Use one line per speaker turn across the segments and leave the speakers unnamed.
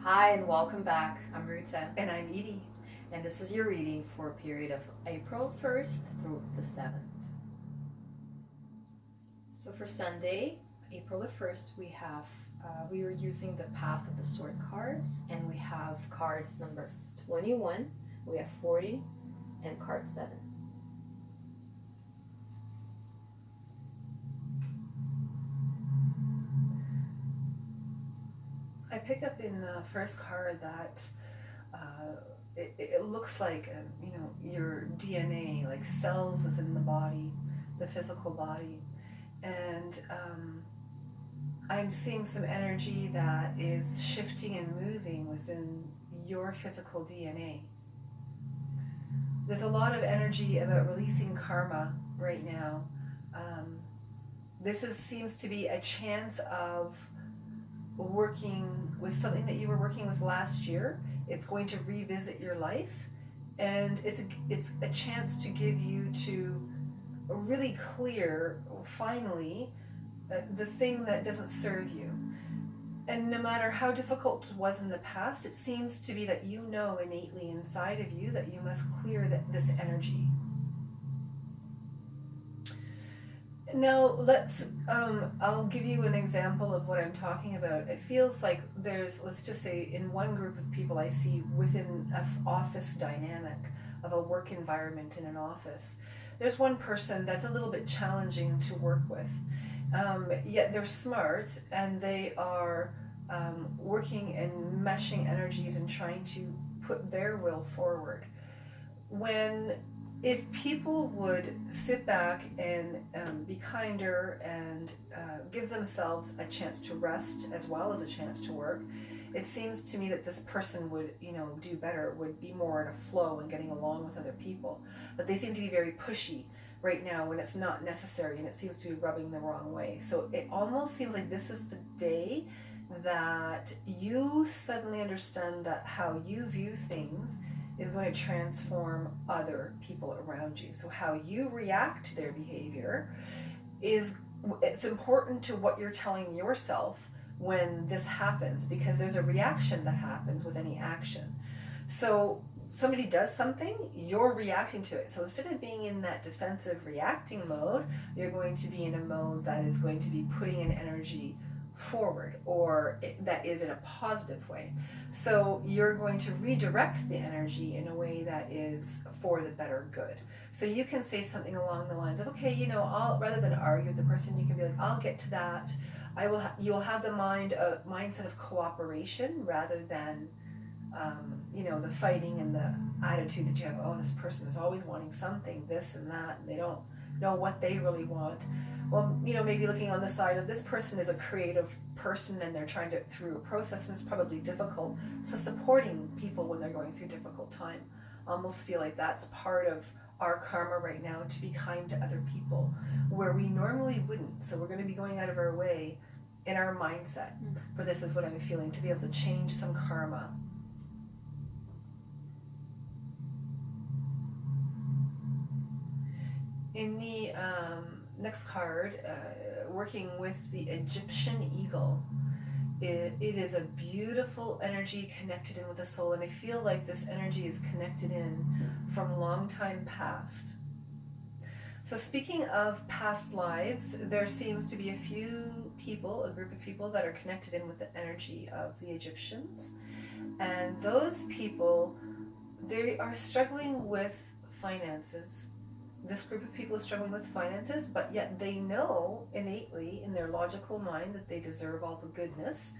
Hi and welcome back. I'm Ruta,
And I'm Edie.
and this is your reading for a period of April 1st through the 7th. So for Sunday, April the 1st, we are using the Path of the Sword cards, and we have cards number 21, we have 40, and card 7.
I pick up in the first card that it looks like your DNA, like cells within the body, the physical body, and I'm seeing some energy that is shifting and moving within your physical DNA. There's a lot of energy about releasing karma right now. Seems to be a chance of working with something that you were working with last year. It's going to revisit your life, and it's a chance to give you to really clear finally the thing that doesn't serve you. And no matter how difficult it was in the past, it seems to be that you know innately inside of you that you must clear this energy. Now I'll give you an example of what I'm talking about. It feels like let's just say in one group of people I see within an office dynamic of a work environment in an office, there's one person that's a little bit challenging to work with. Yet they're smart and they are working and meshing energies and trying to put their will forward. If people would sit back and be kinder and give themselves a chance to rest as well as a chance to work, it seems to me that this person would, do better, would be more in a flow and getting along with other people. But they seem to be very pushy right now when it's not necessary, and it seems to be rubbing the wrong way. So it almost seems like this is the day that you suddenly understand that how you view things is going to transform other people around you. So how you react to their behavior it's important to what you're telling yourself when this happens, because there's a reaction that happens with any action. So somebody does something, you're reacting to it. So instead of being in that defensive reacting mode, you're going to be in a mode that is going to be putting an energy forward, or that is in a positive way. So you're going to redirect the energy in a way that is for the better good. So you can say something along the lines of, okay, I'll, rather than argue with the person, you can be like, I'll get to that. You'll have the mindset of cooperation rather than the fighting and the attitude that you have, oh, this person is always wanting something, this and that, and they don't know what they really want. Well, maybe looking on the side of this person is a creative person and they're trying to through a process, and it's probably difficult. So supporting people when they're going through difficult time, almost feel like that's part of our karma right now, to be kind to other people where we normally wouldn't. So we're going to be going out of our way in our mindset for this, is what I'm feeling, to be able to change some karma. In the next card, working with the Egyptian eagle, it is a beautiful energy connected in with the soul, and I feel like this energy is connected in from long time past. So speaking of past lives, there seems to be a group of people that are connected in with the energy of the Egyptians, and those people, they are struggling with finances. This group of people is struggling with finances, but yet they know innately in their logical mind that they deserve all the goodness.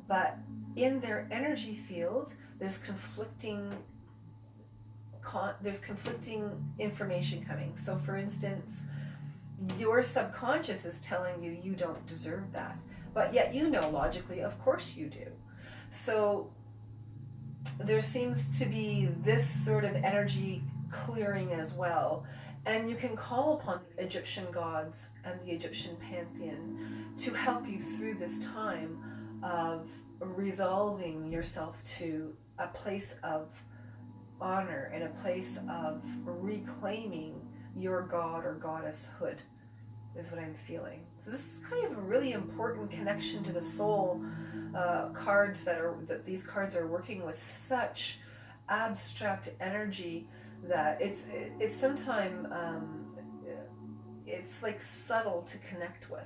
But in their energy field, there's conflicting information coming. So for instance, your subconscious is telling you you don't deserve that, but yet logically, of course you do. So there seems to be this sort of energy clearing as well. And you can call upon the Egyptian gods and the Egyptian pantheon to help you through this time of resolving yourself to a place of honor, and a place of reclaiming your god or goddesshood. is what I'm feeling. So this is kind of a really important connection to the soul. Cards that these cards are working with such abstract energy that it's sometimes it's like subtle to connect with.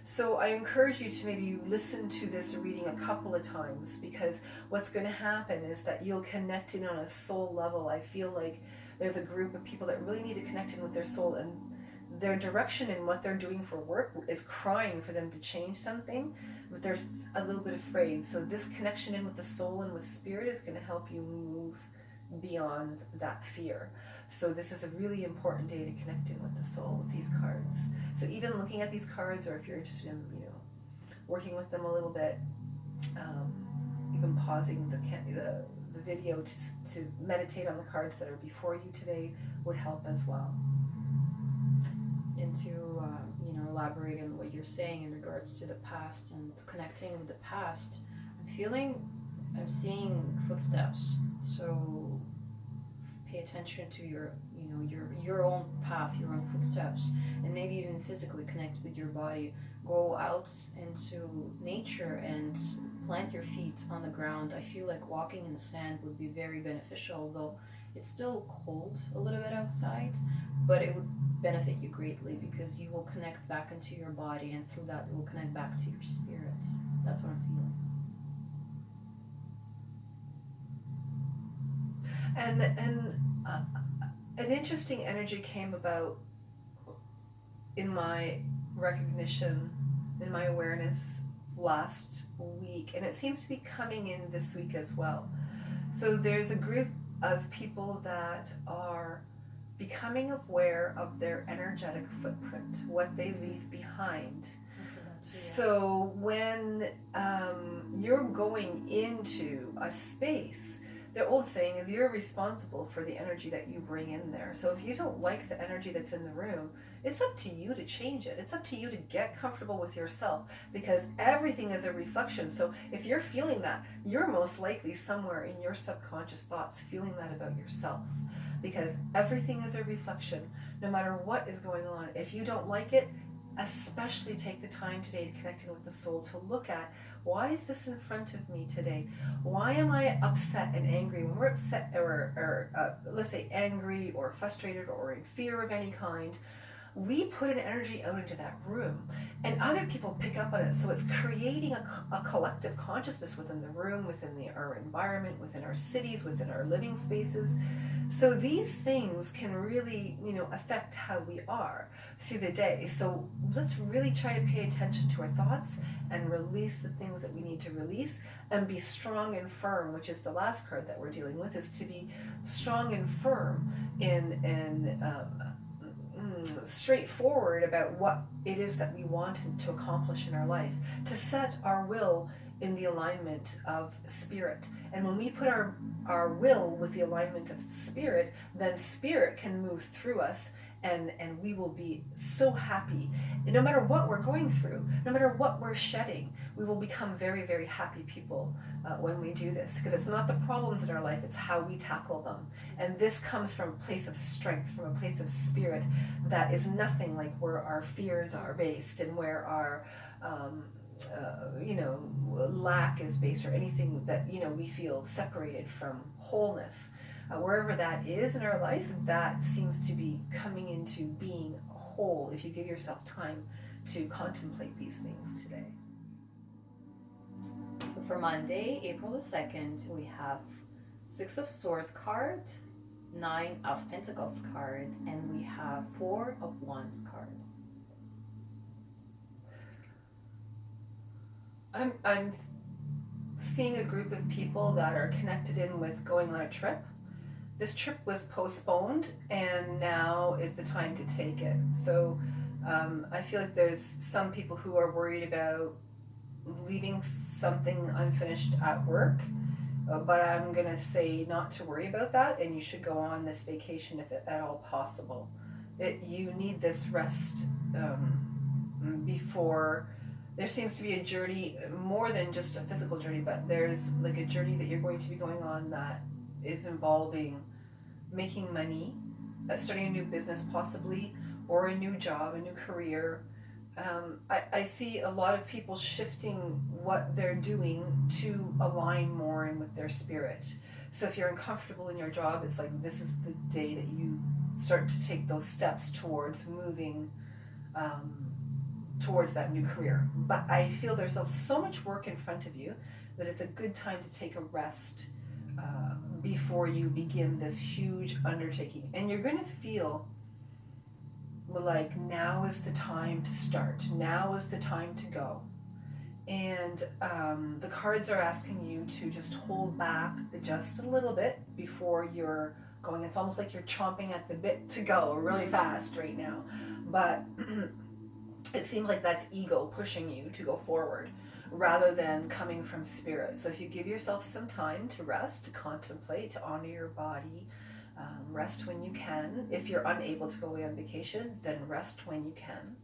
So I encourage you to maybe listen to this reading a couple of times, because what's going to happen is that you'll connect in on a soul level. I feel like there's a group of people that really need to connect in with their soul, and their direction in what they're doing for work is crying for them to change something, but they're a little bit afraid. So this connection in with the soul and with spirit is going to help you move beyond that fear. So this is a really important day to connect in with the soul with these cards. So even looking at these cards, or if you're interested in, working with them a little bit, even pausing the video to meditate on the cards that are before you today would help as well.
And to elaborate on what you're saying in regards to the past and connecting with the past, I'm seeing footsteps. So pay attention to your own path, your own footsteps, and maybe even physically connect with your body. Go out into nature and plant your feet on the ground. I feel like walking in the sand would be very beneficial, although it's still cold a little bit outside, but it would benefit you greatly because you will connect back into your body, and through that you will connect back to your spirit. That's what I'm feeling.
And an interesting energy came about in my recognition, in my awareness last week, and it seems to be coming in this week as well. So there's a group of people that are becoming aware of their energetic footprint, what they leave behind. So when you're going into a space, the old saying is you're responsible for the energy that you bring in there. So if you don't like the energy that's in the room, it's up to you to change it. It's up to you to get comfortable with yourself, because everything is a reflection. So if you're feeling that, you're most likely somewhere in your subconscious thoughts feeling that about yourself, because everything is a reflection no matter what is going on. If you don't like it, especially take the time today to connect in with the soul, to look at, why is this in front of me today? Why am I upset and angry? When we're upset or let's say angry or frustrated or in fear of any kind, we put an energy out into that room, and other people pick up on it. So it's creating a collective consciousness within the room, within our environment, within our cities, within our living spaces. So these things can really, affect how we are through the day. So let's really try to pay attention to our thoughts and release the things that we need to release, and be strong and firm, which is the last card that we're dealing with, is to be strong and firm in straightforward about what it is that we want to accomplish in our life, to set our will in the alignment of spirit. And when we put our will with the alignment of spirit, then spirit can move through us, and we will be so happy. And no matter what we're going through, no matter what we're shedding, we will become very, very happy people when we do this, because it's not the problems in our life, it's how we tackle them. And this comes from a place of strength, from a place of spirit that is nothing like where our fears are based, and where our lack is based, or anything that we feel separated from wholeness. Wherever that is in our life, that seems to be coming into being whole if you give yourself time to contemplate these things today.
So for Monday, April the 2nd, we have 6 of Swords card, 9 of Pentacles card, and we have 4 of Wands card.
I'm seeing a group of people that are connected in with going on a trip. This trip was postponed, and now is the time to take it. So I feel like there's some people who are worried about leaving something unfinished at work, but I'm going to say not to worry about that, and you should go on this vacation if at all possible. You need this rest before. There seems to be a journey, more than just a physical journey, but there's like a journey that you're going to be going on that is involving making money, starting a new business possibly, or a new job, a new career. I see a lot of people shifting what they're doing to align more in with their spirit. So if you're uncomfortable in your job, it's like this is the day that you start to take those steps towards moving towards that new career. But I feel there's so much work in front of you that it's a good time to take a rest before you begin this huge undertaking. And you're going to feel like now is the time to start. Now is the time to go. And the cards are asking you to just hold back just a little bit before you're going. It's almost like you're chomping at the bit to go really fast right now. But it seems like that's ego pushing you to go forward rather than coming from spirit. So if you give yourself some time to rest, to contemplate, to honor your body, rest when you can. If you're unable to go away on vacation, then rest when you can.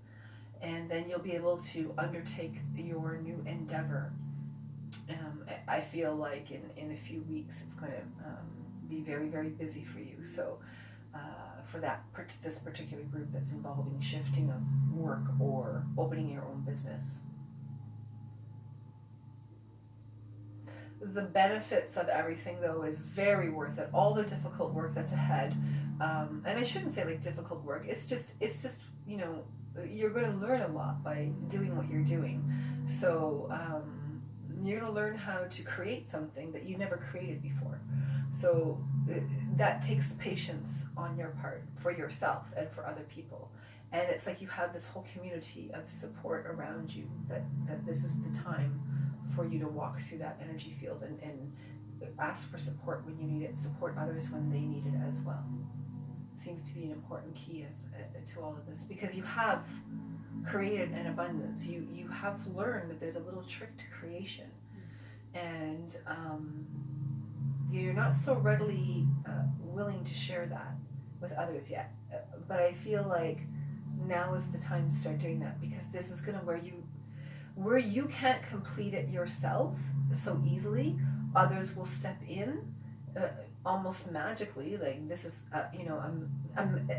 And then you'll be able to undertake your new endeavor. I feel like in a few weeks it's going to be very, very busy for you. So for this particular group that's involving shifting of work or opening your own business. The benefits of everything, though, is very worth it. All the difficult work that's ahead, and I shouldn't say like difficult work. It's just you know, you're going to learn a lot by doing what you're doing. So you're going to learn how to create something that you never created before. So that takes patience on your part for yourself and for other people. And it's like you have this whole community of support around you that this is the time for you to walk through that energy field and ask for support when you need it, support others when they need it as well. Seems to be an important key to all of this, because you have created an abundance. You have learned that there's a little trick to creation, and you're not so readily willing to share that with others yet. But I feel like now is the time to start doing that, because this is going to where you can't complete it yourself so easily, others will step in almost magically. Like this is,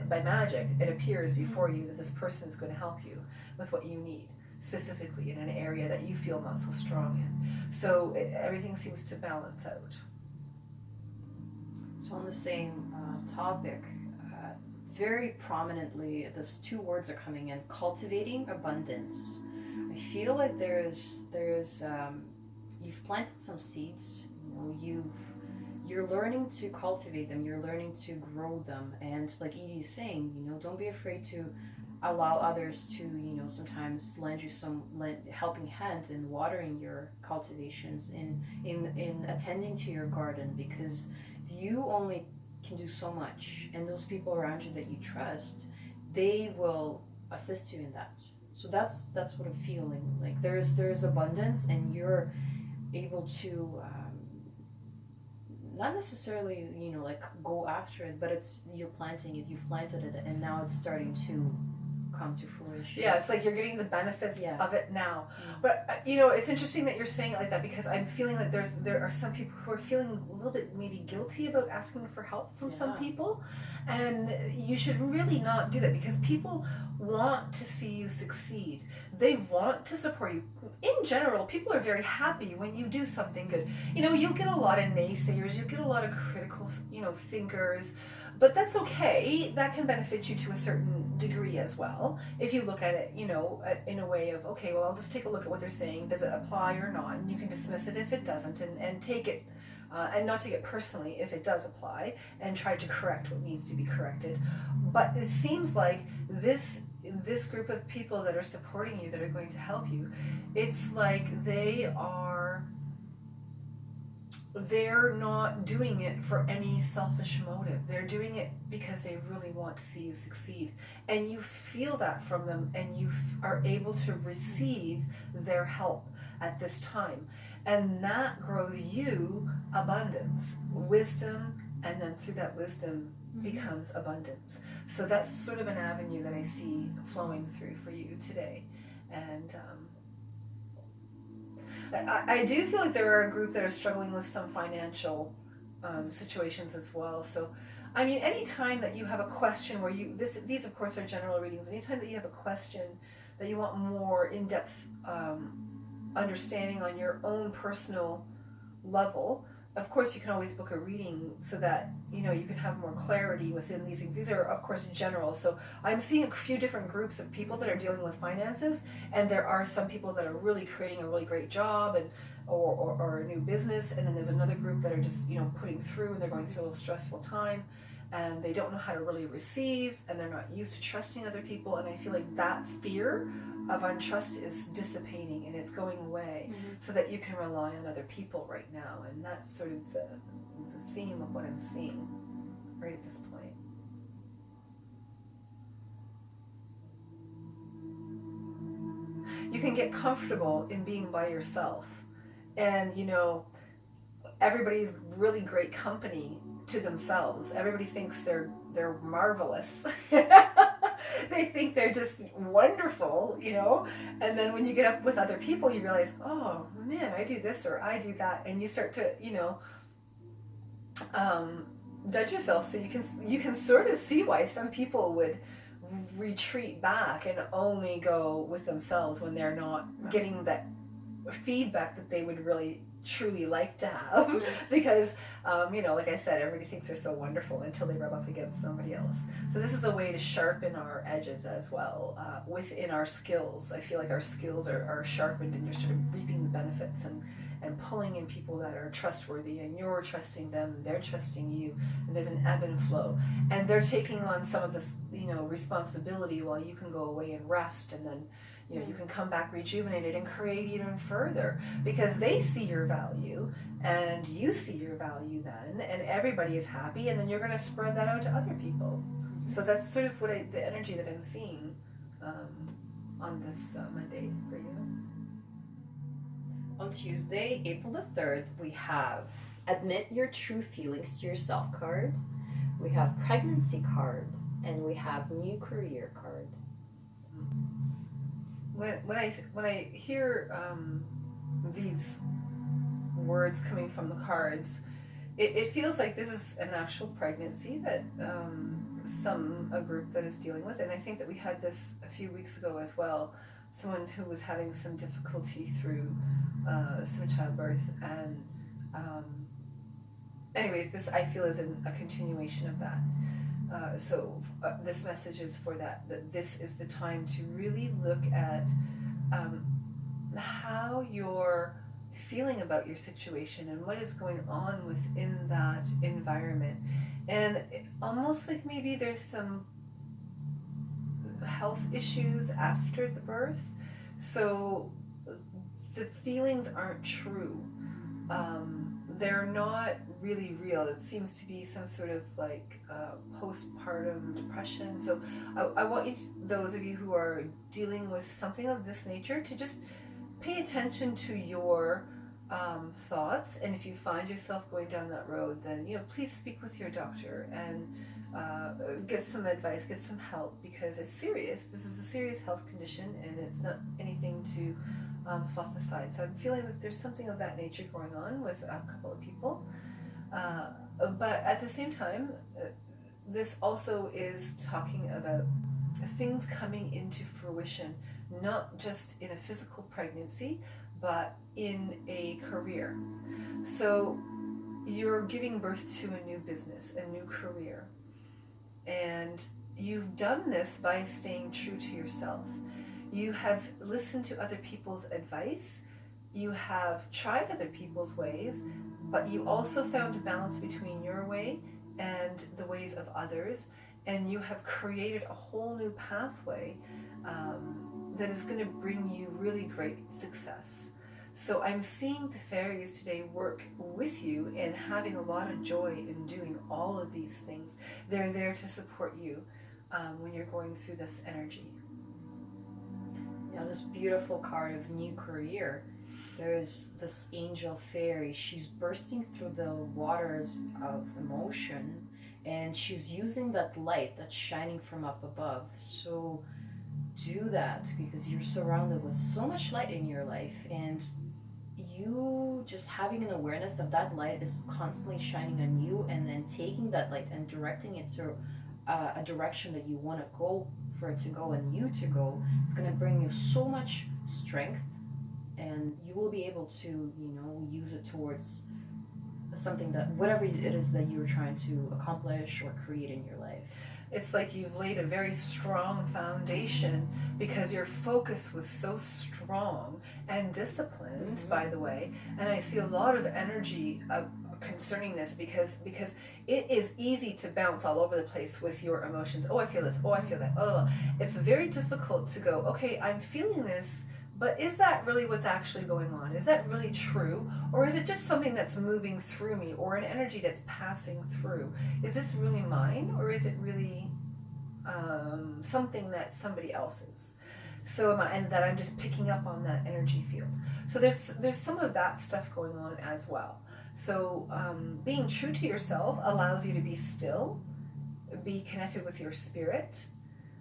by magic, it appears before you that this person is going to help you with what you need, specifically in an area that you feel not so strong in. So everything seems to balance out.
So on the same topic, very prominently, those two words are coming in: cultivating abundance. I feel like there's you've planted some seeds. You know, you're learning to cultivate them. You're learning to grow them. And like Edie is saying, don't be afraid to allow others to, sometimes lend you some helping hand in watering your cultivations, in attending to your garden, because you only can do so much, and those people around you that you trust, they will assist you in that. So that's what I'm feeling like. There's abundance, and you're able to not necessarily go after it, but you're planting it. You've planted it, and now it's starting to come to fruition.
Yeah, it's like you're getting the benefits of it now. But it's interesting that you're saying it like that, because I'm feeling like there are some people who are feeling a little bit maybe guilty about asking for help from some people, and you should really not do that, because people want to see you succeed. They want to support you. In general, people are very happy when you do something good. You'll get a lot of naysayers, you'll get a lot of critical, thinkers, but that's okay. That can benefit you to a certain degree as well. If you look at it, in a way of, okay, well, I'll just take a look at what they're saying. Does it apply or not? And you can dismiss it if it doesn't, and take it, and not take it personally if it does apply, and try to correct what needs to be corrected. But it seems like this group of people that are supporting you, that are going to help you, it's like they're not doing it for any selfish motive. They're doing it because they really want to see you succeed. And you feel that from them, and you are able to receive their help at this time. And that grows you abundance, wisdom, and then through that wisdom becomes abundance. So that's sort of an avenue that I see flowing through for you today. And I do feel like there are a group that are struggling with some financial situations as well. So I mean, anytime that you have a question where these of course are general readings, anytime that you have a question that you want more in-depth understanding on your own personal level, of course you can always book a reading so that you can have more clarity within these things. These are of course general, so I'm seeing a few different groups of people that are dealing with finances, and there are some people that are really creating a really great job and or a new business, and then there's another group that are just putting through, and they're going through a little stressful time and they don't know how to really receive, and they're not used to trusting other people, and I feel like that fear of untrust is dissipating and it's going away, so that you can rely on other people right now. And that's sort of the theme of what I'm seeing right at this point. You can get comfortable in being by yourself, and everybody's really great company to themselves. Everybody thinks they're marvelous. They think they're just wonderful, and then when you get up with other people, you realize, oh man, I do this or I do that, and you start to judge yourself. So you can sort of see why some people would retreat back and only go with themselves when they're not getting that feedback that they would really truly like to have, because like I said, everybody thinks they're so wonderful until they rub up against somebody else. So this is a way to sharpen our edges as well within our skills. I feel like our skills are sharpened, and you're sort of reaping the benefits and pulling in people that are trustworthy, and you're trusting them, and they're trusting you, and there's an ebb and flow, and they're taking on some of this responsibility while you can go away and rest, and then you can come back rejuvenated and create even further, because they see your value and you see your value then, and everybody is happy, and then you're going to spread that out to other people. So that's sort of the energy that I'm seeing on this Monday for you.
On Tuesday, April the 3rd, we have Admit Your True Feelings to Yourself card, we have Pregnancy card, and we have New Career card.
When I hear these words coming from the cards, it feels like this is an actual pregnancy that a group that is dealing with, and I think that we had this a few weeks ago as well. Someone who was having some difficulty through some childbirth, and anyways, this I feel is a continuation of that. So this message is for that this is the time to really look at how you're feeling about your situation and what is going on within that environment. And almost like maybe there's some health issues after the birth. So the feelings aren't true. They're not really real. It seems to be some sort of like postpartum depression. So I want you, those of you who are dealing with something of this nature, to just pay attention to your thoughts. And if you find yourself going down that road, then please speak with your doctor and get some advice, get some help, because it's serious. This is a serious health condition, and it's not anything to fluff aside. So I'm feeling that there's something of that nature going on with a couple of people. But at the same time, this also is talking about things coming into fruition, not just in a physical pregnancy, but in a career. So you're giving birth to a new business, a new career. And you've done this by staying true to yourself. You have listened to other people's advice. You have tried other people's ways, but you also found a balance between your way and the ways of others. And you have created a whole new pathway that is going to bring you really great success. So I'm seeing the fairies today work with you and having a lot of joy in doing all of these things. They're there to support you when you're going through this energy.
Yeah, this beautiful card of New Career. There's this angel fairy. She's bursting through the waters of emotion, and she's using that light that's shining from up above. So do that, because you're surrounded with so much light in your life, and you just having an awareness of that light is constantly shining on you, and then taking that light and directing it to a direction that you want to go for it to go and you to go, it's going to bring you so much strength, and you will be able to, you know, use it towards something that, whatever it is that you're trying to accomplish or create in your life.
It's like you've laid a very strong foundation because your focus was so strong and disciplined, by the way. And I see a lot of energy concerning this because it is easy to bounce all over the place with your emotions. Oh, I feel this. Oh, I feel that. Oh, it's very difficult to go, okay, I'm feeling this, but is that really what's actually going on? Is that really true? Or is it just something that's moving through me, or an energy that's passing through? Is this really mine, or is it really something that somebody else's? So and that I'm just picking up on that energy field. So there's some of that stuff going on as well. So being true to yourself allows you to be still, be connected with your spirit.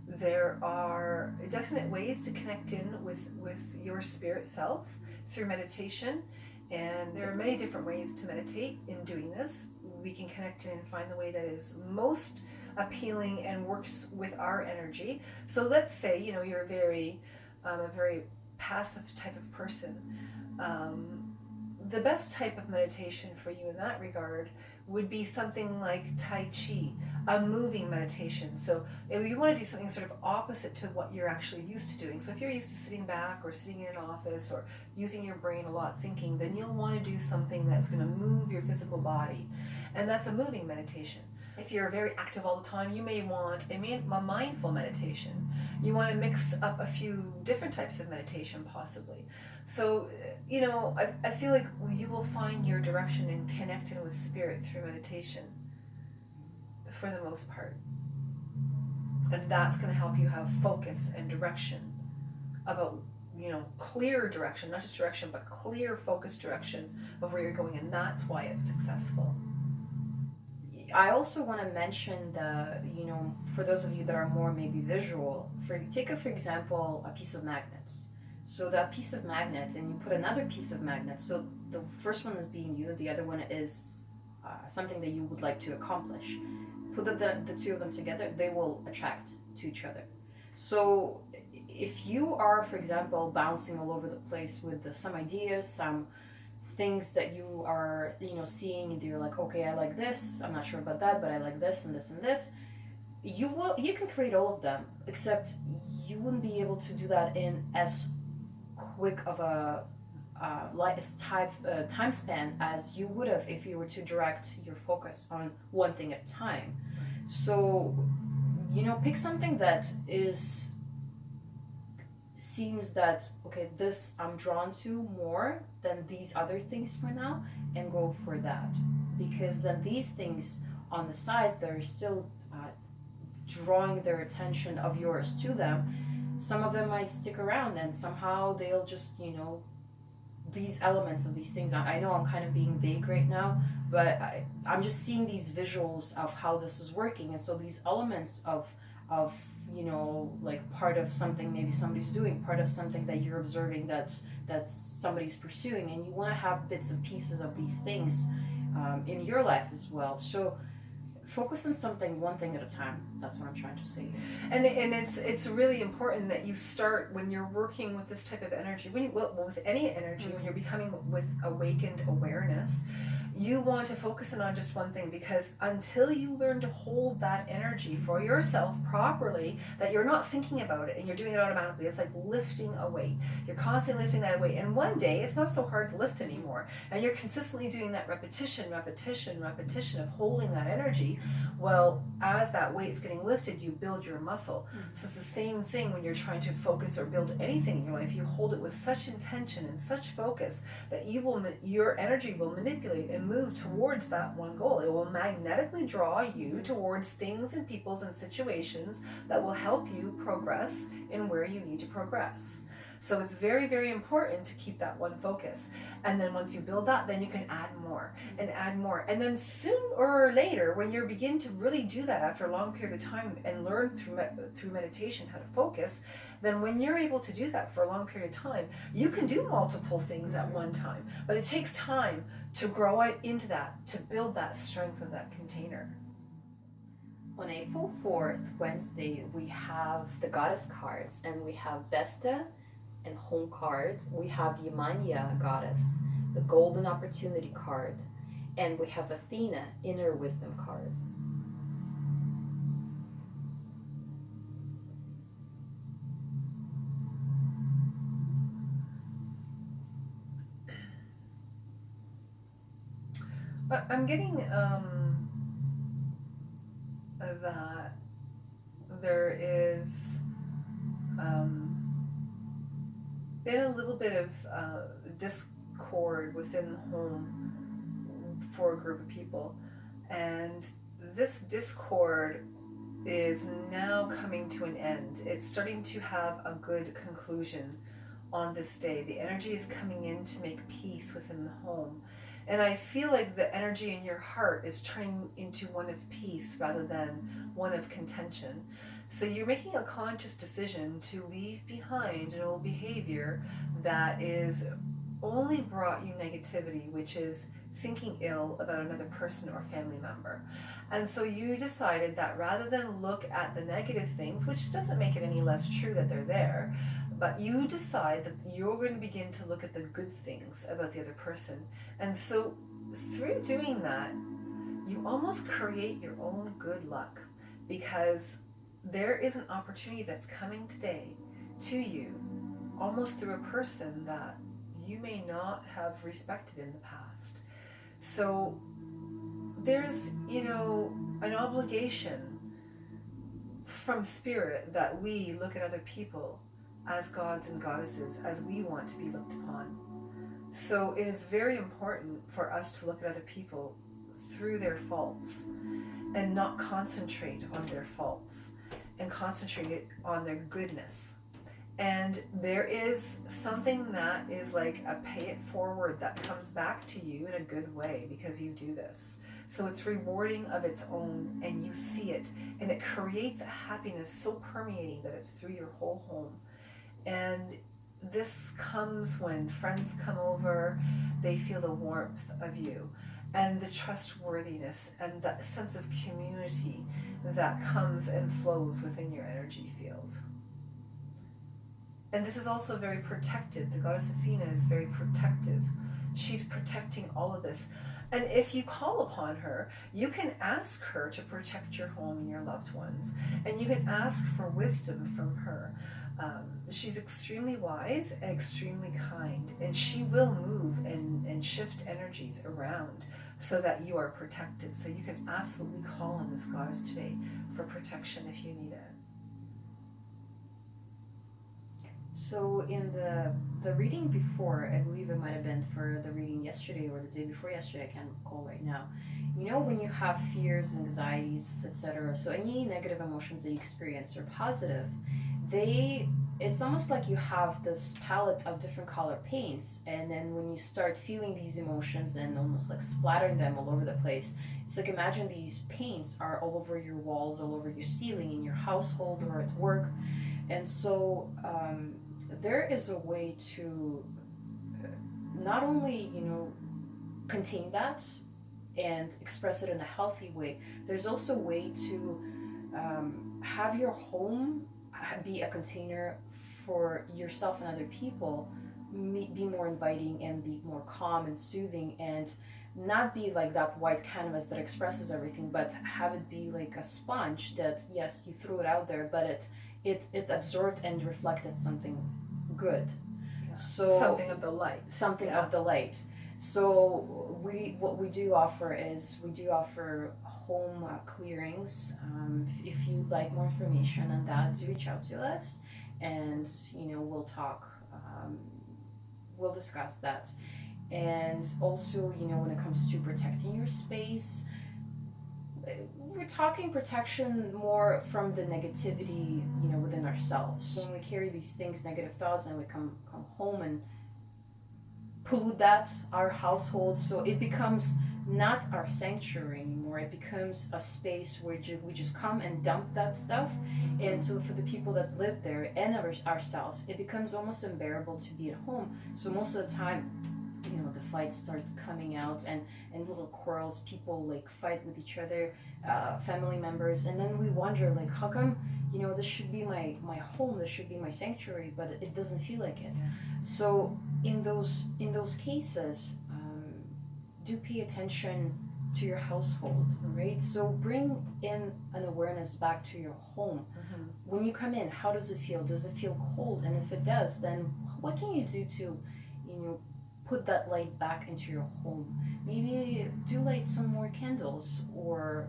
There are definite ways to connect in with your spirit self through meditation, and there are many different ways to meditate in doing this. We can connect in and find the way that is most appealing and works with our energy. So let's say, you know, you're a very passive type of person. The best type of meditation for you in that regard would be something like Tai Chi, a moving meditation. So if you want to do something sort of opposite to what you're actually used to doing. So if you're used to sitting back or sitting in an office or using your brain a lot thinking, then you'll want to do something that's going to move your physical body. And that's a moving meditation. If you're very active all the time, you may want a mindful meditation. You want to mix up a few different types of meditation possibly. So, you know, I feel like you will find your direction in connecting with spirit through meditation for the most part. And that's going to help you have focus and direction about, you know, clear direction, not just direction, but clear focused direction of where you're going. And that's why it's successful.
I also want to mention the, you know, for those of you that are more maybe visual, take for example, a piece of magnets. So that piece of magnets, and you put another piece of magnets. So the first one is being you, the other one is something that you would like to accomplish. Put the two of them together, they will attract to each other. So if you are, for example, bouncing all over the place with some ideas, some things that you are, you know, seeing, and you're like, okay, I like this, I'm not sure about that, but I like this and this and this, you can create all of them, except you wouldn't be able to do that in as quick of a time span as you would have if you were to direct your focus on one thing at a time. So, you know, pick something that seems that, okay, this I'm drawn to more than these other things for now, and go for that, because then these things on the side, they're still drawing their attention of yours to them. Some of them might stick around, and somehow they'll just, you know, these elements of these things, I know I'm kind of being vague right now, but I'm just seeing these visuals of how this is working. And so these elements of you know, like part of something maybe somebody's doing, part of something that you're observing that somebody's pursuing, and you want to have bits and pieces of these things in your life as well. So focus on something, one thing at a time. That's what I'm trying to say.
And it's really important that you start when you're working with this type of energy, with any energy, when you're becoming with awakened awareness, you want to focus in on just one thing, because until you learn to hold that energy for yourself properly, that you're not thinking about it and you're doing it automatically. It's like lifting a weight. You're constantly lifting that weight, and one day it's not so hard to lift anymore, and you're consistently doing that repetition of holding that energy. Well, as that weight's getting lifted, you build your muscle. So it's the same thing when you're trying to focus or build anything in your life. You hold it with such intention and such focus that your energy will manipulate and move towards that one goal. It will magnetically draw you towards things and peoples and situations that will help you progress in where you need to progress. So it's very, very important to keep that one focus. And then once you build that, then you can add more and add more. And then sooner or later, when you begin to really do that after a long period of time and learn through meditation how to focus, then when you're able to do that for a long period of time, you can do multiple things at one time. But it takes time to grow out into that, to build that strength of that container.
On April 4th, Wednesday, we have the goddess cards, and we have Vesta and home cards. We have Yamanya goddess, the golden opportunity card, and we have Athena, inner wisdom card.
I'm getting that there is been a little bit of discord within the home for a group of people, and this discord is now coming to an end. It's starting to have a good conclusion on this day. The energy is coming in to make peace within the home. And I feel like the energy in your heart is turning into one of peace rather than one of contention. So you're making a conscious decision to leave behind an old behavior that is only brought you negativity, which is thinking ill about another person or family member. And so you decided that rather than look at the negative things, which doesn't make it any less true that they're there, but you decide that you're going to begin to look at the good things about the other person. And so through doing that, you almost create your own good luck, because there is an opportunity that's coming today to you almost through a person that you may not have respected in the past. So there's, an obligation from spirit that we look at other people as gods and goddesses as we want to be looked upon. So it is very important for us to look at other people through their faults and not concentrate on their faults, and concentrate on their goodness. And there is something that is like a pay it forward that comes back to you in a good way because you do this. So it's rewarding of its own, and you see it, and it creates a happiness so permeating that it's through your whole home. And this comes when friends come over, they feel the warmth of you and the trustworthiness and that sense of community that comes and flows within your energy field. And this is also very protected. The goddess Athena is very protective. She's protecting all of this. And if you call upon her, you can ask her to protect your home and your loved ones. And you can ask for wisdom from her. She's extremely wise and extremely kind, and she will move and shift energies around so that you are protected. So you can absolutely call on this goddess today for protection if you need it.
So in the reading before, I believe it might have been for the reading yesterday or the day before yesterday, I can't recall right now. When you have fears, anxieties, etc., so any negative emotions that you experience are positive, it's almost like you have this palette of different color paints, and then when you start feeling these emotions and almost like splattering them all over the place, it's like imagine these paints are all over your walls, all over your ceiling, in your household or at work. And so there is a way to not only contain that and express it in a healthy way, there's also a way to have your home be a container for yourself and other people, be more inviting and be more calm and soothing, and not be like that white canvas that expresses everything, but have it be like a sponge that, yes, you threw it out there, but it absorbed and reflected something good.
Yeah.
So
something of the light.
Of the light. So what we do offer home clearings. If you'd like more information on that, do reach out to us, and we'll talk. We'll discuss that. And also, when it comes to protecting your space, we're talking protection more from the negativity, within ourselves. When we carry these things, negative thoughts, and we come home and pollute that our household, so it becomes not our sanctuary anymore. It becomes a space where we just come and dump that stuff. And so for the people that live there and ourselves, it becomes almost unbearable to be at home. So most of the time, the fights start coming out, and little quarrels, people like fight with each other, family members, and then we wonder, like, how come, this should be my home, this should be my sanctuary, but it doesn't feel like it. So in those cases, do pay attention to your household, right? So bring in an awareness back to your home. When you come in, how does it feel? Does it feel cold? And if it does, then what can you do to, put that light back into your home? Maybe do light some more candles, or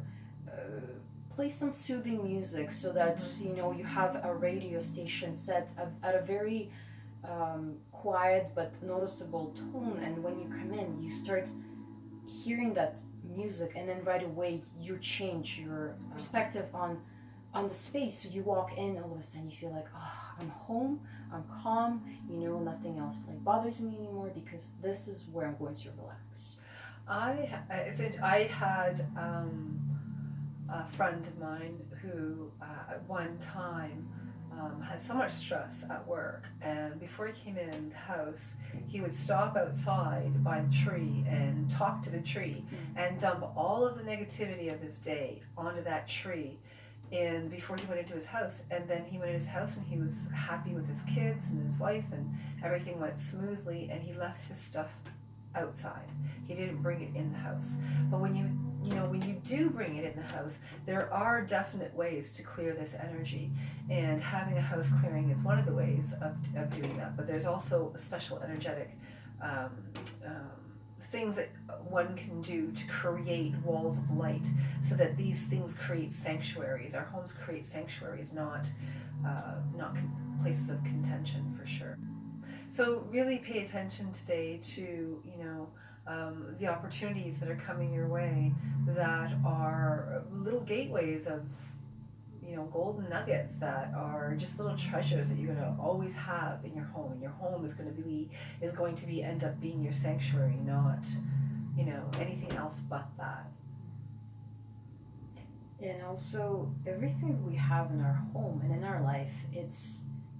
play some soothing music, so that you have a radio station set at a very quiet but noticeable tone, and when you come in, you start hearing that music, and then right away you change your perspective on the space. So you walk in, all of a sudden you feel like, I'm home, I'm calm, nothing else like bothers me anymore, because this is where I'm going to relax.
I had a friend of mine who at one time had so much stress at work, and before he came in the house, he would stop outside by the tree and talk to the tree and dump all of the negativity of his day onto that tree. And before he went into his house, and then he went in his house and he was happy with his kids and his wife, and everything went smoothly, and he left his stuff outside. He didn't bring it in the house. But when you do bring it in the house, there are definite ways to clear this energy, and having a house clearing is one of the ways of doing that. But there's also a special energetic things that one can do to create walls of light, so that these things create sanctuaries. Our homes create sanctuaries, not places of contention, for sure. So really pay attention today to the opportunities that are coming your way, that are little gateways of golden nuggets, that are just little treasures that you're going to always have in your home. And your home is going to be end up being your sanctuary, not anything else but that.
And also, everything we have in our home and in our life,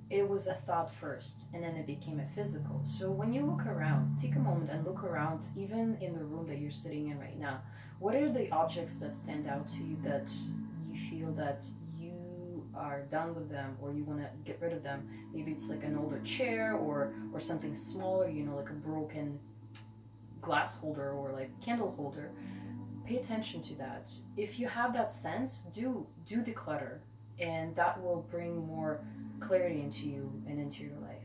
it was a thought first, and then it became a physical. So when you look around, take a moment and look around, even in the room that you're sitting in right now. What are the objects that stand out to you, that you feel that you are done with them, or you want to get rid of them? Maybe it's like an older chair, or something smaller, like a broken glass holder, or like candle holder. Pay attention to that. If you have that sense, do declutter, and that will bring more clarity into you and into your life.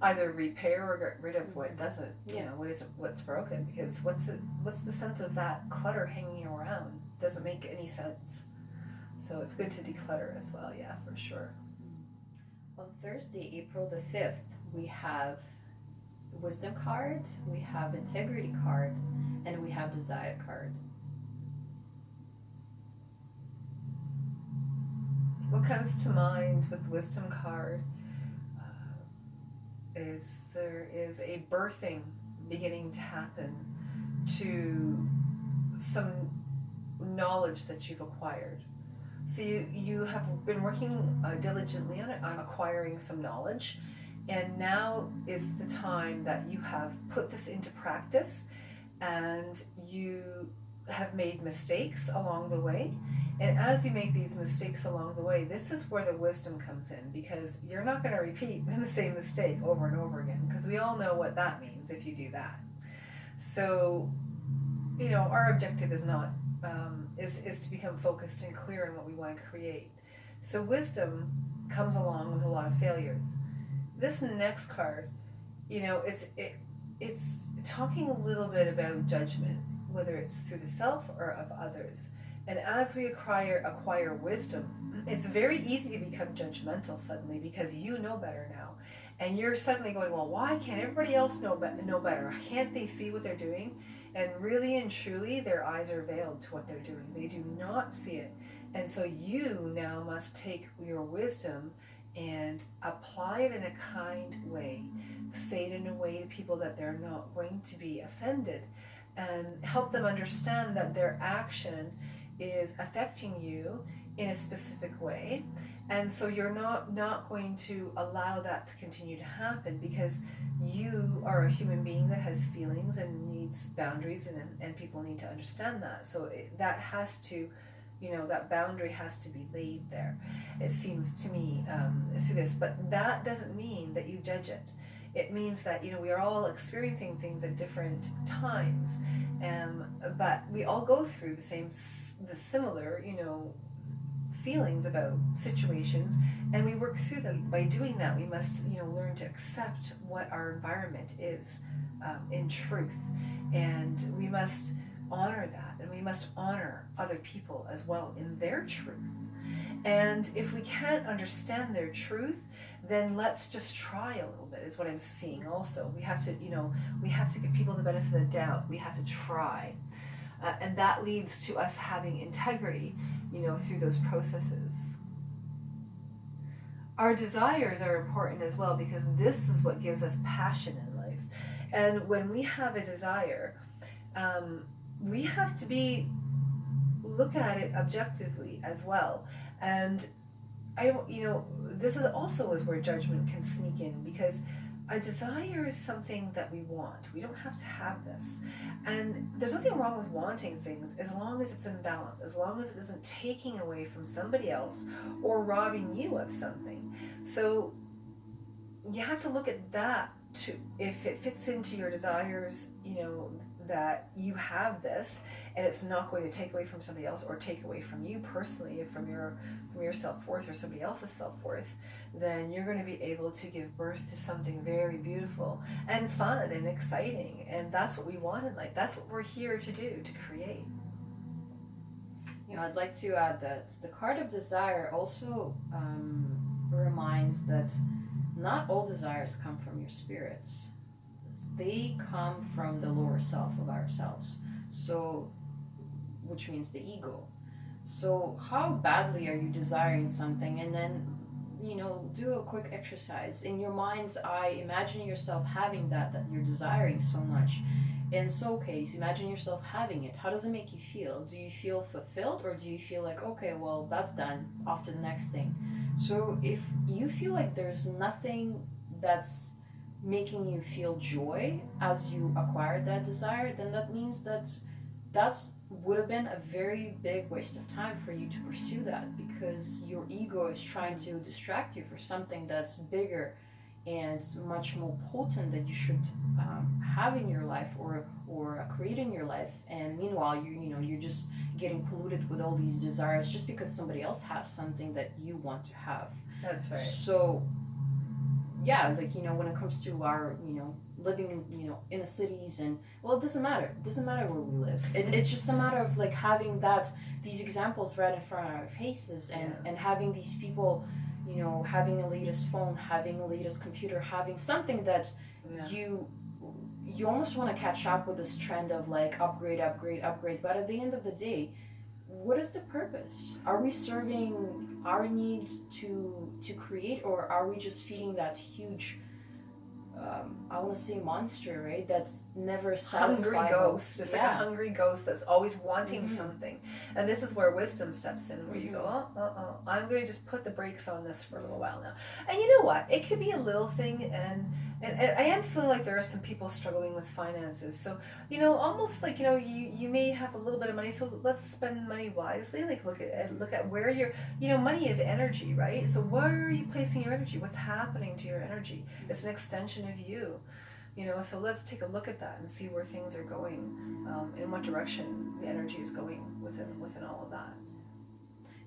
Either repair or get rid of what doesn't. What's broken, because what's the sense of that clutter hanging around? Doesn't make any sense. So it's good to declutter as well, yeah, for sure.
On Thursday, April the 5th, we have Wisdom card, we have Integrity card, and we have the Zodiac card.
What comes to mind with the Wisdom card is there is a birthing beginning to happen to some knowledge that you've acquired. So you have been working diligently on acquiring some knowledge, and now is the time that you have put this into practice, and you have made mistakes along the way. And as you make these mistakes along the way, this is where the wisdom comes in, because you're not going to repeat the same mistake over and over again, because we all know what that means if you do that. So, our objective is not is to become focused and clear in what we want to create. So wisdom comes along with a lot of failures. This next card, it's talking a little bit about judgment, whether it's through the self or of others. And as we acquire wisdom, it's very easy to become judgmental suddenly, because you know better now. and you're suddenly going, well, why can't everybody else know better? Can't they see what they're doing? And really and truly, their eyes are veiled to what they're doing. They do not see it. And so you now must take your wisdom and apply it in a kind way. Say it in a way to people that they're not going to be offended, and help them understand that their action is affecting you in a specific way. And so you're not going to allow that to continue to happen, because you are a human being that has feelings and needs boundaries, and people need to understand that. So that has to, that boundary has to be laid there, it seems to me, through this. But that doesn't mean that you judge it. It means that, we are all experiencing things at different times, but we all go through the similar, feelings about situations, and we work through them. By doing that, we must, learn to accept what our environment is, in truth, and we must honor that, and we must honor other people as well in their truth. And if we can't understand their truth, then let's just try a little bit, is what I'm seeing also. We have to, we have to give people the benefit of the doubt. We have to try. And that leads to us having integrity, through those processes. Our desires are important as well, because this is what gives us passion in life. And when we have a desire, we have to look at it objectively as well. And this is also where judgment can sneak in, because a desire is something that we want. We don't have to have this. And there's nothing wrong with wanting things, as long as it's in balance, as long as it isn't taking away from somebody else or robbing you of something. So you have to look at that too. If it fits into your desires, that you have this, and it's not going to take away from somebody else or take away from you personally, from your self-worth or somebody else's self-worth, then you're going to be able to give birth to something very beautiful and fun and exciting. And that's what we want in life. That's what we're here to do, to create.
I'd like to add that the card of desire also reminds that not all desires come from your spirits. They come from the lower self of ourselves, so, which means the ego. So how badly are you desiring something? And then, do a quick exercise. In your mind's eye, imagine yourself having that you're desiring so much. And so, okay, imagine yourself having it. How does it make you feel? Do you feel fulfilled, or do you feel like, okay, well, that's done, off to the next thing? So if you feel like there's nothing that's making you feel joy as you acquired that desire, then that means that would have been a very big waste of time for you to pursue that, because your ego is trying to distract you for something that's bigger and much more potent that you should have in your life or create in your life. And meanwhile, you're just getting polluted with all these desires just because somebody else has something that you want to have.
That's right.
So yeah, when it comes to our, living, in the cities, and, well, it doesn't matter where we live. It's just a matter of, having these examples right in front of our faces, and having these people, having the latest phone, having the latest computer, having something that you almost want to catch up with this trend of, upgrade, but at the end of the day, what is the purpose? Are we serving our needs to create, or are we just feeding that huge, I want to say monster, right? That's never satisfied.
Hungry ghost. It's like a hungry ghost that's always wanting something. And this is where wisdom steps in, where you go, I'm going to just put the brakes on this for a little while now. And you know what? It could be a little thing, and I am feeling like there are some people struggling with finances. So, almost like, you may have a little bit of money, so let's spend money wisely. Look at where your, money is energy, right? So where are you placing your energy? What's happening to your energy? It's an extension of you. So let's take a look at that and see where things are going, in what direction the energy is going within all of that.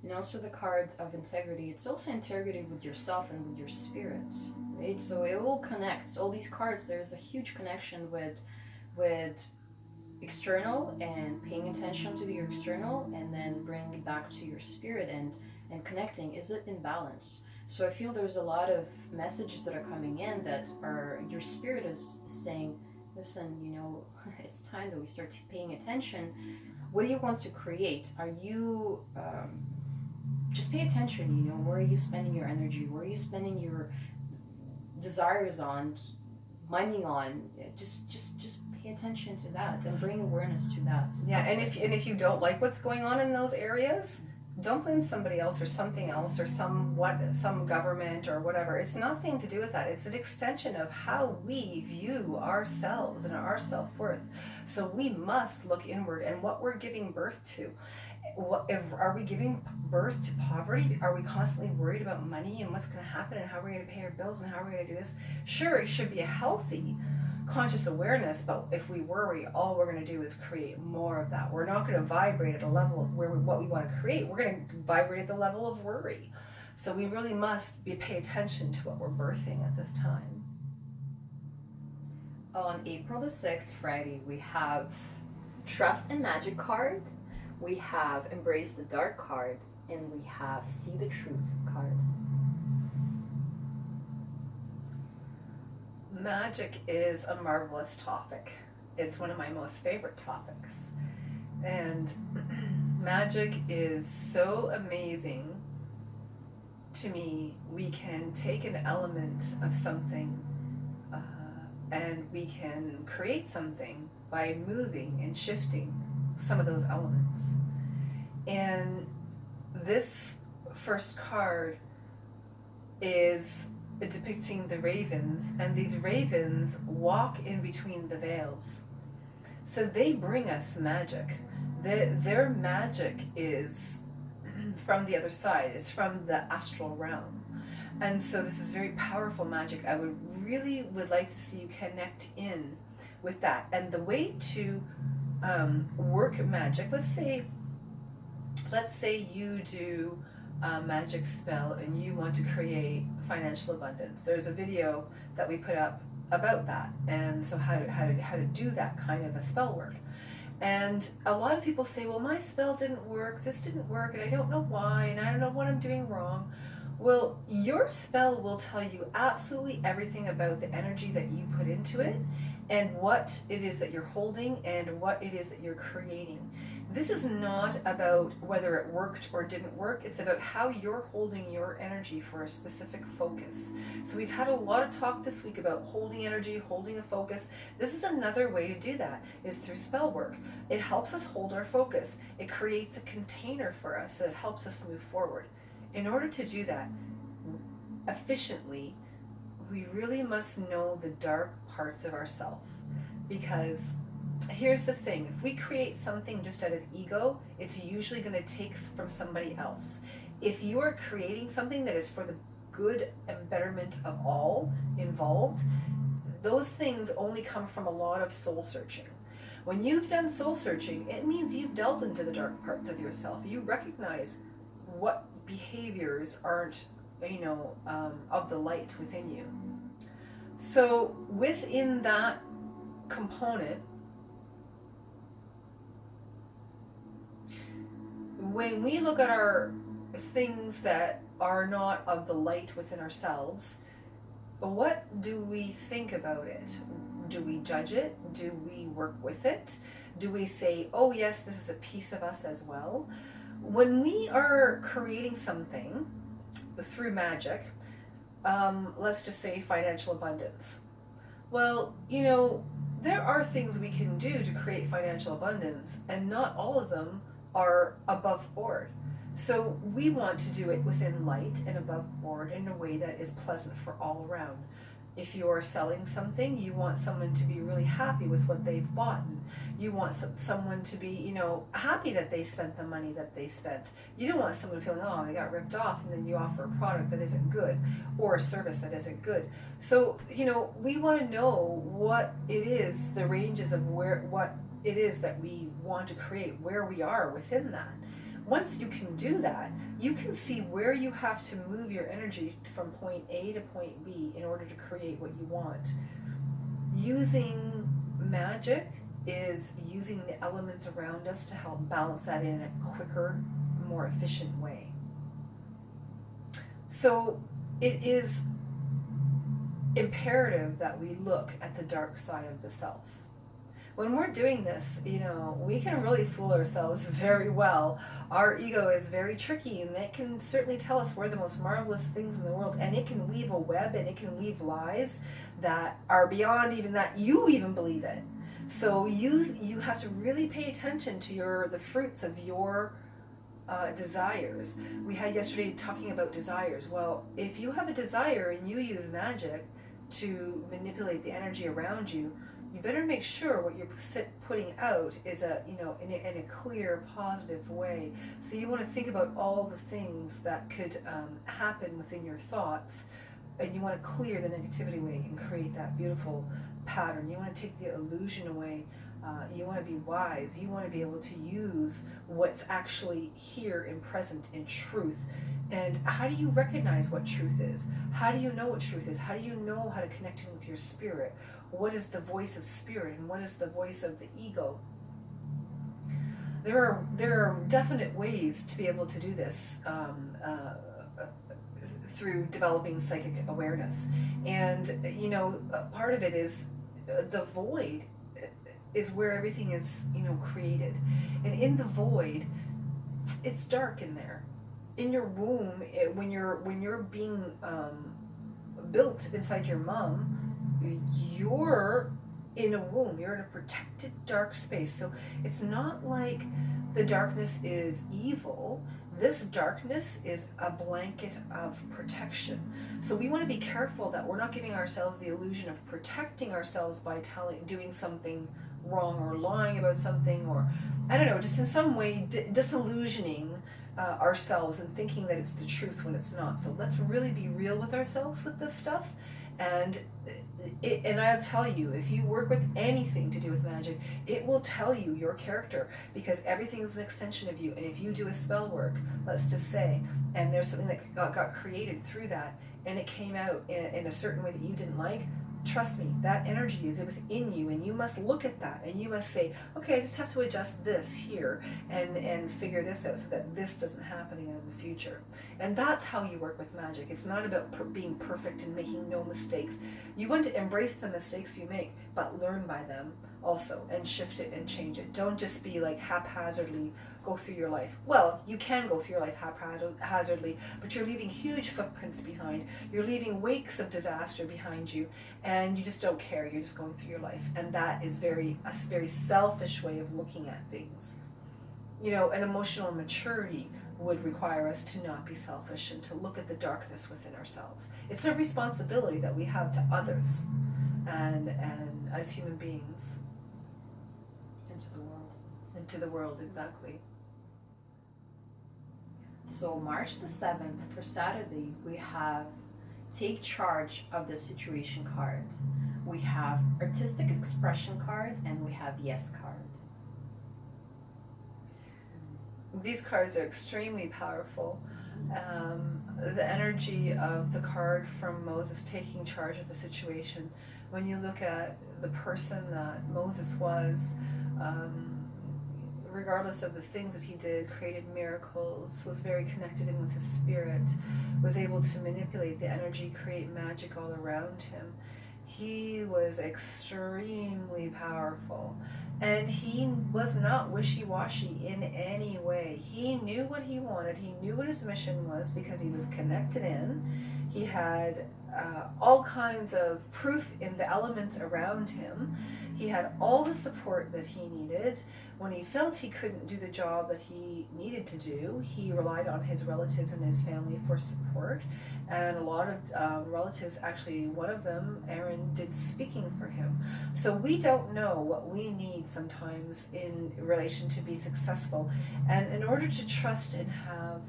And also the card of integrity. It's also integrity with yourself and with your spirit, right? So it all connects. All these cards, there's a huge connection with external, and paying attention to your external, and then bring it back to your spirit and connecting. Is it in balance? So I feel there's a lot of messages that are coming in that are, your spirit is saying, listen, you know, it's time that we start paying attention. What do you want to create? Are you, just pay attention, you know, where are you spending your energy? Where are you spending your desires on, money on? Just pay attention to that and bring awareness to that.
Yeah, and if you don't like what's going on in those areas, don't blame somebody else or something else or some government or whatever. It's nothing to do with that. It's an extension of how we view ourselves and our self-worth. So we must look inward and what we're giving birth to. Are we giving birth to poverty? Are we constantly worried about money and what's going to happen and how we're going to pay our bills and how we're going to do this? Sure, it should be a healthy conscious awareness, but if we worry, all we're going to do is create more of that. We're not going to vibrate at a level of what we want to create. We're going to vibrate at the level of worry. So we really must pay attention to what we're birthing at this time.
On April the 6th, Friday, we have Trust and Magic card, we have Embrace the Dark card, and we have See the Truth card.
Magic is a marvelous topic. It's one of my most favorite topics. And magic is so amazing to me. We can take an element of something and we can create something by moving and shifting some of those elements. And this first card is depicting the ravens, and these ravens walk in between the veils. So they bring us magic. Their magic is from the other side, it's from the astral realm. And so this is very powerful magic. I really would like to see you connect in with that. And the way to work magic, let's say you do a magic spell and you want to create financial abundance. There's a video that we put up about that, and so how to do that kind of a spell work. And a lot of people say, well, my spell didn't work, this didn't work, and I don't know why, and I don't know what I'm doing wrong. Well, your spell will tell you absolutely everything about the energy that you put into it and what it is that you're holding and what it is that you're creating. This is not about whether it worked or didn't work. It's about how you're holding your energy for a specific focus. So we've had a lot of talk this week about holding energy, holding a focus. This is another way to do that, is through spell work. It helps us hold our focus. It creates a container for us that helps us move forward. In order to do that efficiently, we really must know the dark parts of ourselves. Because here's the thing, if we create something just out of ego, it's usually going to take from somebody else. If you are creating something that is for the good and betterment of all involved, those things only come from a lot of soul searching. When you've done soul searching, it means you've delved into the dark parts of yourself. You recognize what behaviors aren't, of the light within you. So within that component, when we look at our things that are not of the light within ourselves, what do we think about it? Do we judge it? Do we work with it? Do we say, oh yes, this is a piece of us as well? When we are creating something through magic, let's just say financial abundance. Well, there are things we can do to create financial abundance, and not all of them are above board. So we want to do it within light and above board in a way that is pleasant for all around. If you're selling something, you want someone to be really happy with what they've bought. You want someone to be, happy that they spent the money that they spent. You don't want someone feeling, oh, they got ripped off, and then you offer a product that isn't good or a service that isn't good. So, we want to know what it is, the ranges of what it is that we want to create, where we are within that. Once you can do that, you can see where you have to move your energy from point A to point B in order to create what you want. Using magic is using the elements around us to help balance that in a quicker, more efficient way. So it is imperative that we look at the dark side of the self. When we're doing this, we can really fool ourselves very well. Our ego is very tricky, and it can certainly tell us we're the most marvelous things in the world, and it can weave a web, and it can weave lies that are beyond even that you even believe it. So you have to really pay attention to the fruits of your desires. We had yesterday talking about desires. Well, if you have a desire and you use magic to manipulate the energy around you, you better make sure what you're putting out is in a clear, positive way. So you want to think about all the things that could happen within your thoughts, and you want to clear the negativity away and create that beautiful pattern. You want to take the illusion away. You want to be wise. You want to be able to use what's actually here and present in truth. And how do you recognize what truth is? How do you know what truth is? How do you know how to connect in with your spirit? What is the voice of spirit and what is the voice of the ego? There are definite ways to be able to do this through developing psychic awareness. And, part of it is the void is where everything is, created. And in the void, it's dark in there. In your womb, when you're being built inside your mom, you're in a womb. You're in a protected dark space. So it's not like the darkness is evil. This darkness is a blanket of protection. So we want to be careful that we're not giving ourselves the illusion of protecting ourselves by doing something wrong or lying about something, or I don't know, just in some way disillusioning ourselves and thinking that it's the truth when it's not. So let's really be real with ourselves with this stuff. And I'll tell you, if you work with anything to do with magic, it will tell you your character, because everything is an extension of you. And if you do a spell work, let's just say, and there's something that got created through that, and it came out in a certain way that you didn't like, trust me, that energy is within you, and you must look at that, and you must say, okay, I just have to adjust this here and figure this out so that this doesn't happen again in the future. And that's how you work with magic. It's not about being perfect and making no mistakes. You want to embrace the mistakes you make, but learn by them also, and shift it and change it. Don't just be like haphazardly go through your life. Well, you can go through your life haphazardly, but you're leaving huge footprints behind. You're leaving wakes of disaster behind you, and you just don't care. You're just going through your life, and that is a very selfish way of looking at things. An emotional maturity would require us to not be selfish and to look at the darkness within ourselves. It's a responsibility that we have to others and as human beings.
Into the world.
Into the world, exactly.
So March the 7th, for Saturday, we have Take Charge of the Situation card. We have Artistic Expression card, and we have Yes card.
These cards are extremely powerful. The energy of the card from Moses taking charge of a situation. When you look at the person that Moses was, regardless of the things that he did, created miracles, was very connected in with his spirit, was able to manipulate the energy, create magic all around him. He was extremely powerful, and he was not wishy-washy in any way. He knew what he wanted. He knew what his mission was because he was connected in. He had all kinds of proof in the elements around him. He had all the support that he needed. When he felt he couldn't do the job that he needed to do, he relied on his relatives and his family for support. And a lot of relatives, actually one of them, Aaron, did speaking for him. So we don't know what we need sometimes in relation to be successful. And in order to trust and have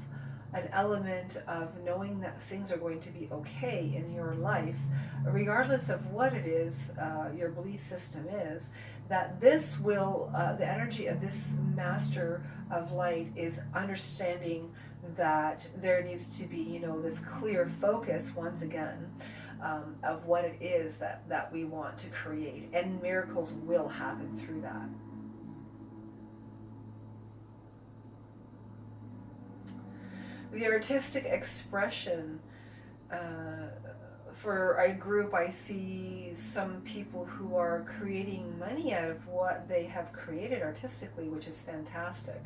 an element of knowing that things are going to be okay in your life, regardless of what it is your belief system is, that this will, the energy of this master of light is understanding that there needs to be, this clear focus once again of what it is that we want to create, and miracles will happen through that. The artistic expression for a group, I see some people who are creating money out of what they have created artistically, which is fantastic.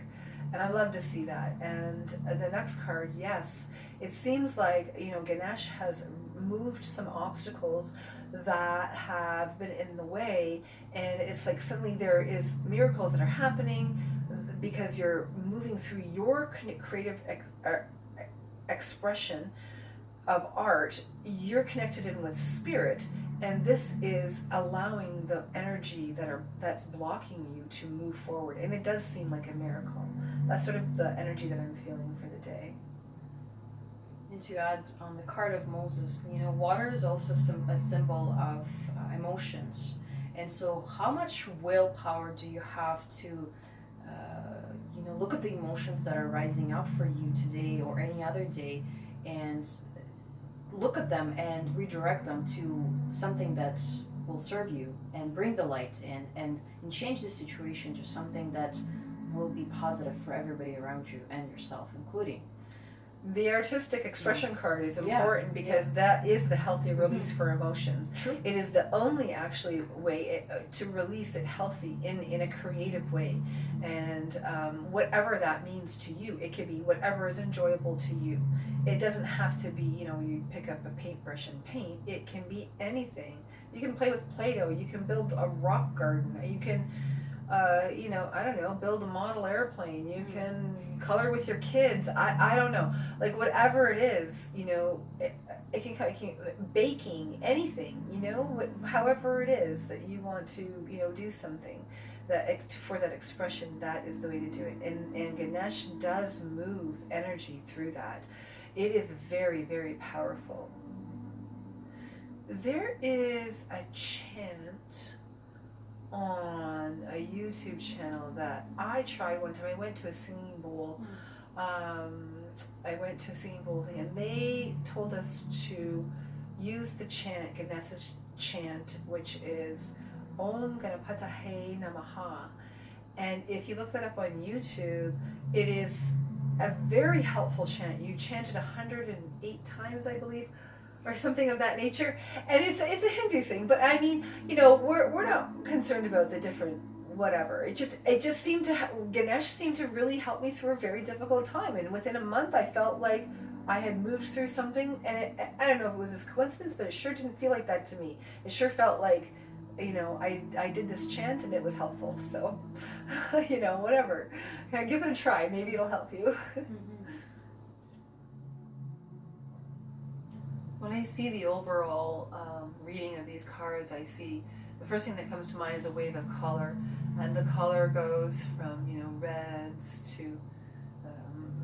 And I love to see that. And the next card, yes, it seems like, Ganesh has moved some obstacles that have been in the way, and it's like suddenly there is miracles that are happening because you're moving through your creative expression of art. You're connected in with spirit, and this is allowing the energy that's blocking you to move forward, and it does seem like a miracle. That's sort of the energy that I'm feeling for the day.
And to add on the card of Moses, water is also a symbol of emotions. And so how much willpower do you have to look at the emotions that are rising up for you today or any other day, and look at them and redirect them to something that will serve you and bring the light in, and change the situation to something that will be positive for everybody around you and yourself including.
The artistic expression card is important because that is the healthy release for emotions.
True.
It is the only actually way to release it healthy in a creative way. And whatever that means to you, it could be whatever is enjoyable to you. It doesn't have to be, you pick up a paintbrush and paint. It can be anything. You can play with Play-Doh. You can build a rock garden. You can I don't know, build a model airplane. You can color with your kids. I don't know, like whatever it is, it can baking, anything, however it is that you want to, do something that for that expression, that is the way to do it. And Ganesh does move energy through that. It is very, very powerful. There is a chant on a YouTube channel that I tried one time. I went to a singing bowl. Thing, and they told us to use the chant, Ganesh's chant, which is Om Ganapataye Namaha. And if you look that up on YouTube, it is a very helpful chant. You chant it 108 times, I believe, or something of that nature. And it's a Hindu thing, but I mean, we're not concerned about the different whatever. It just seemed to Ganesh seemed to really help me through a very difficult time, and within a month I felt like I had moved through something. And I don't know if it was this coincidence, but it sure didn't feel like that to me. It sure felt like, I did this chant and it was helpful. So whatever, give it a try, maybe it'll help you. When I see the overall reading of these cards, I see the first thing that comes to mind is a wave of color, and the color goes from reds to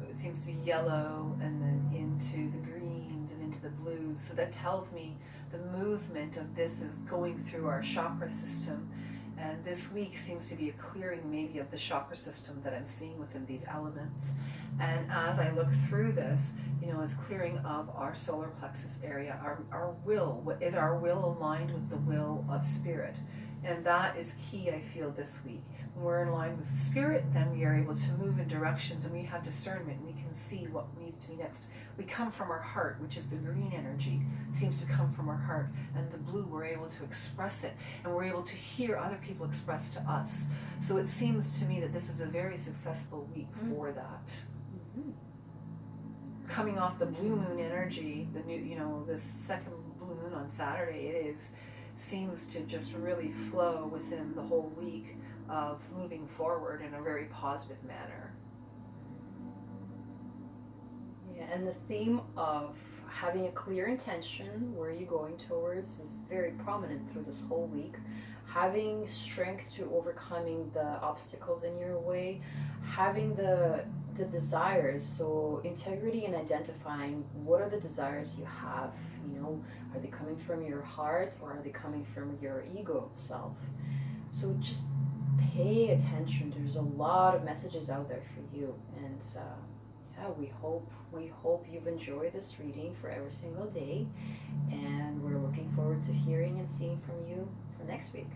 it seems to be yellow, and then into the greens and into the blues. So that tells me the movement of this is going through our chakra system, and this week seems to be a clearing maybe of the chakra system that I'm seeing within these elements. And as I look through this, it's clearing of our solar plexus area, our will. Is our will aligned with the will of spirit? And that is key, I feel, this week. When we're in line with spirit, then we are able to move in directions, and we have discernment, and we can see what needs to be next. We come from our heart, which is the green energy, seems to come from our heart, and the blue, we're able to express it, and we're able to hear other people express to us. So it seems to me that this is a very successful week for that. Coming off the blue moon energy, the new, this second blue moon on Saturday, seems to just really flow within the whole week of moving forward in a very positive manner.
Yeah, and the theme of having a clear intention, where you're going towards, is very prominent through this whole week. Having strength to overcoming the obstacles in your way, having the desires, so integrity in identifying what are the desires you have. Are they coming from your heart, or are they coming from your ego self? So just pay attention. There's a lot of messages out there for you, and we hope you've enjoyed this reading for every single day, and we're looking forward to hearing and seeing from you for next week.